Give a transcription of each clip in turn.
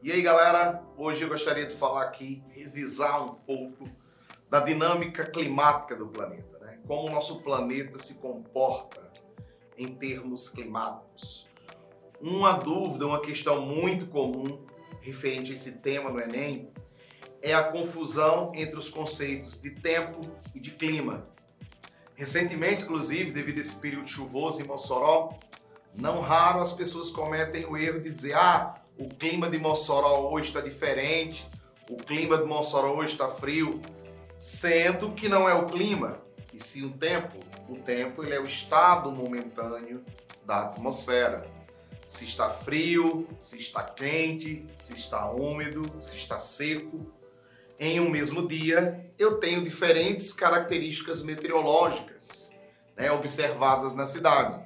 E aí, galera, hoje eu gostaria de falar aqui, revisar um pouco da dinâmica climática do planeta, né? Como o nosso planeta se comporta em termos climáticos. Uma dúvida, uma questão muito comum referente a esse tema no Enem é a confusão entre os conceitos de tempo e de clima. Recentemente, inclusive, devido a esse período chuvoso em Mossoró, não raro as pessoas cometem o erro de dizer o clima de Mossoró hoje está diferente, o clima de Mossoró hoje está frio, sendo que não é o clima, e sim o tempo. O tempo ele é o estado momentâneo da atmosfera. Se está frio, se está quente, se está úmido, se está seco. Em um mesmo dia, eu tenho diferentes características meteorológicas, observadas na cidade.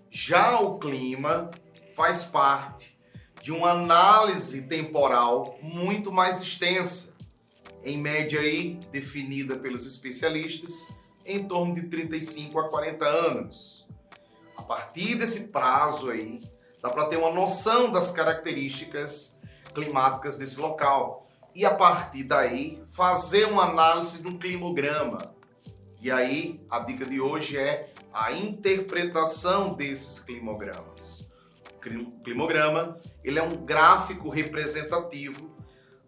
Já o clima faz parte de uma análise temporal muito mais extensa, em média aí definida pelos especialistas em torno de 35 a 40 anos. A partir desse prazo aí, dá para ter uma noção das características climáticas desse local e a partir daí fazer uma análise do climograma. E aí a dica de hoje é a interpretação desses climogramas. O climograma ele é um gráfico representativo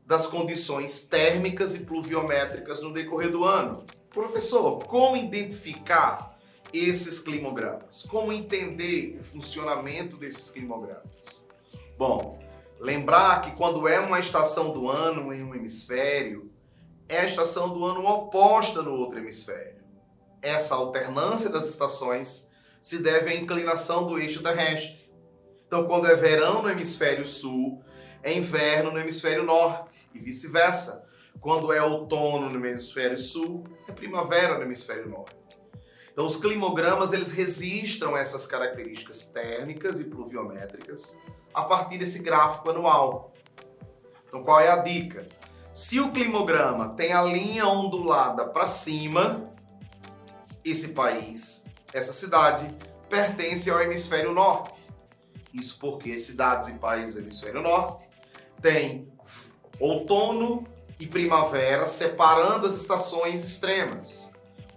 das condições térmicas e pluviométricas no decorrer do ano. Professor, como identificar esses climogramas? Como entender o funcionamento desses climogramas? Bom, lembrar que quando é uma estação do ano em um hemisfério, é a estação do ano oposta no outro hemisfério. Essa alternância das estações se deve à inclinação do eixo terrestre. Então, quando é verão no hemisfério sul, é inverno no hemisfério norte e vice-versa. Quando é outono no hemisfério sul, é primavera no hemisfério norte. Então, os climogramas eles registram essas características térmicas e pluviométricas a partir desse gráfico anual. Então, qual é a dica? Se o climograma tem a linha ondulada para cima, esse país, essa cidade, pertence ao hemisfério norte. Isso porque cidades e países do hemisfério norte têm outono e primavera separando as estações extremas.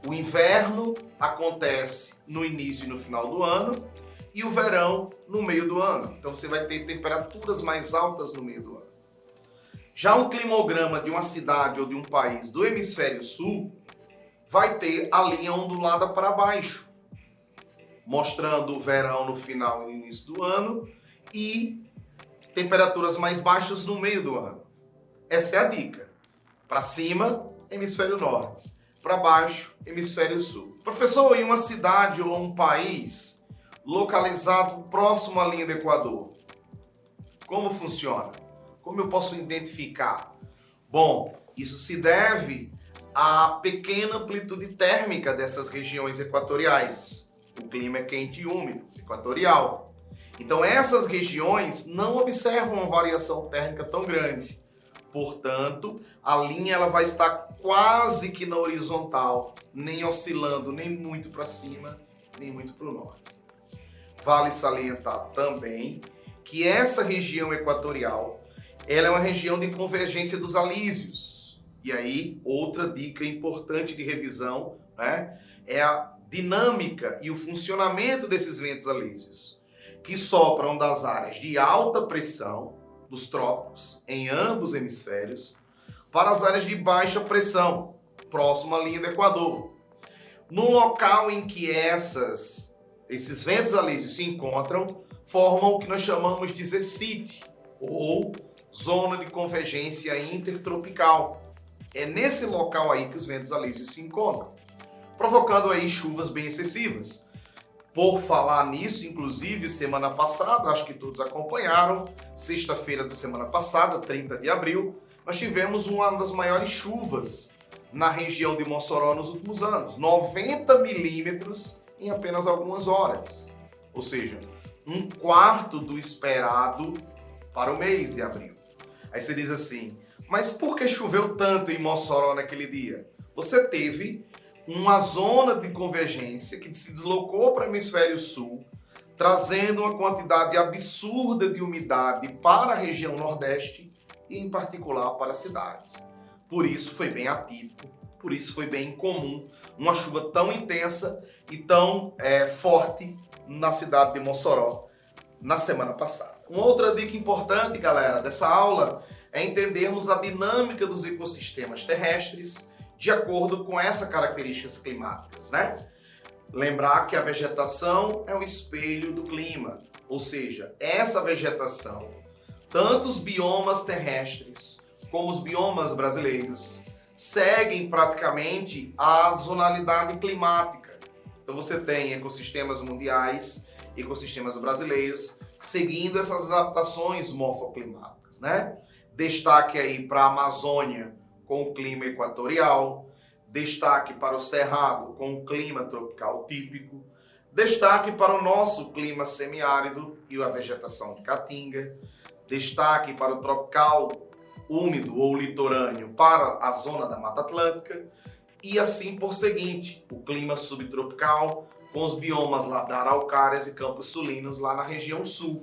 O inverno acontece no início e no final do ano e o verão no meio do ano. Então você vai ter temperaturas mais altas no meio do ano. Já um climograma de uma cidade ou de um país do hemisfério sul vai ter a linha ondulada para baixo, mostrando o verão no final e no início do ano e temperaturas mais baixas no meio do ano. Essa é a dica. Para cima, hemisfério norte. Para baixo, hemisfério sul. Professor, em uma cidade ou um país localizado próximo à linha do Equador, como funciona? Como eu posso identificar? Bom, isso se deve à pequena amplitude térmica dessas regiões equatoriais. O clima é quente e úmido, equatorial. Então essas regiões não observam uma variação térmica tão grande. Portanto, a linha ela vai estar quase que na horizontal, nem oscilando nem muito para cima, nem muito para o norte. Vale salientar também que essa região equatorial ela é uma região de convergência dos alísios. E aí, outra dica importante de revisão, é a dinâmica e o funcionamento desses ventos alísios, que sopram das áreas de alta pressão, dos trópicos, em ambos hemisférios, para as áreas de baixa pressão, próximo à linha do Equador. No local em que esses ventos alísios se encontram, formam o que nós chamamos de zecite, ou zona de convergência intertropical. É nesse local aí que os ventos alísios se encontram, provocando aí chuvas bem excessivas. Por falar nisso, inclusive, semana passada, acho que todos acompanharam, sexta-feira da semana passada, 30 de abril, nós tivemos uma das maiores chuvas na região de Mossoró nos últimos anos, 90 milímetros em apenas algumas horas, ou seja, um quarto do esperado para o mês de abril. Aí você diz assim, mas por que choveu tanto em Mossoró naquele dia? Você teve uma zona de convergência que se deslocou para o hemisfério sul, trazendo uma quantidade absurda de umidade para a região Nordeste e, em particular, para a cidade. Por isso foi bem atípico, por isso foi bem incomum uma chuva tão intensa e tão forte na cidade de Mossoró na semana passada. Uma outra dica importante, galera, dessa aula é entendermos a dinâmica dos ecossistemas terrestres de acordo com essas características climáticas, né? Lembrar que a vegetação é um espelho do clima, ou seja, essa vegetação, tanto os biomas terrestres como os biomas brasileiros, seguem praticamente a zonalidade climática. Então você tem ecossistemas mundiais, ecossistemas brasileiros, seguindo essas adaptações morfoclimáticas, né? Destaque aí para a Amazônia com o clima equatorial, destaque para o Cerrado com o clima tropical típico, destaque para o nosso clima semiárido e a vegetação de caatinga, destaque para o tropical úmido ou litorâneo para a zona da Mata Atlântica e assim por seguinte, o clima subtropical com os biomas lá da Araucárias e Campos Sulinos lá na região sul.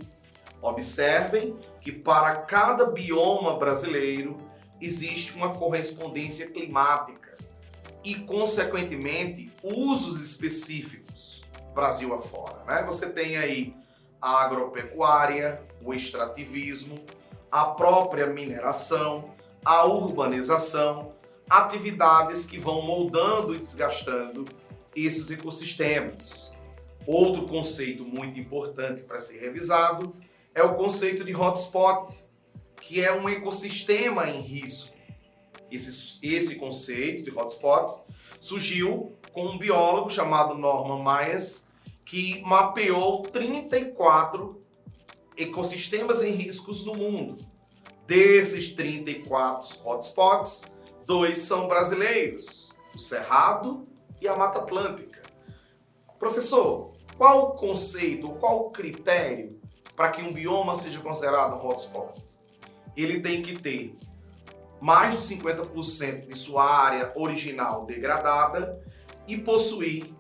Observem que para cada bioma brasileiro existe uma correspondência climática e, consequentemente, usos específicos Brasil afora, né? Você tem aí a agropecuária, o extrativismo, a própria mineração, a urbanização, atividades que vão moldando e desgastando esses ecossistemas. Outro conceito muito importante para ser revisado é o conceito de hotspot, que é um ecossistema em risco. Esse conceito de hotspot surgiu com um biólogo chamado Norman Myers, que mapeou 34 ecossistemas em riscos no mundo. Desses 34 hotspots, 2 são brasileiros, o Cerrado e a Mata Atlântica. Professor, qual o conceito, qual o critério para que um bioma seja considerado um hotspot? Ele tem que ter mais de 50% de sua área original degradada e possuir,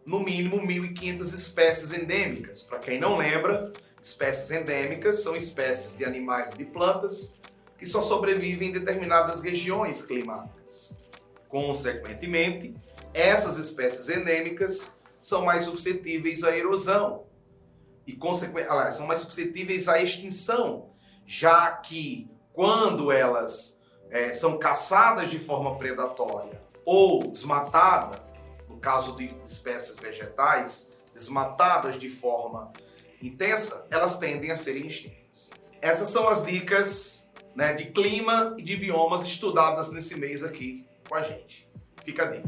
no mínimo, 1.500 espécies endêmicas. Para quem não lembra, espécies endêmicas são espécies de animais e de plantas que só sobrevivem em determinadas regiões climáticas. Consequentemente, essas espécies endêmicas são mais suscetíveis à erosão e, são mais suscetíveis à extinção, já que quando elas são caçadas de forma predatória ou desmatadas, no caso de espécies vegetais, desmatadas de forma intensa, elas tendem a serem extintas. Essas são as dicas, né, de clima e de biomas estudadas nesse mês aqui com a gente. Fica a dica.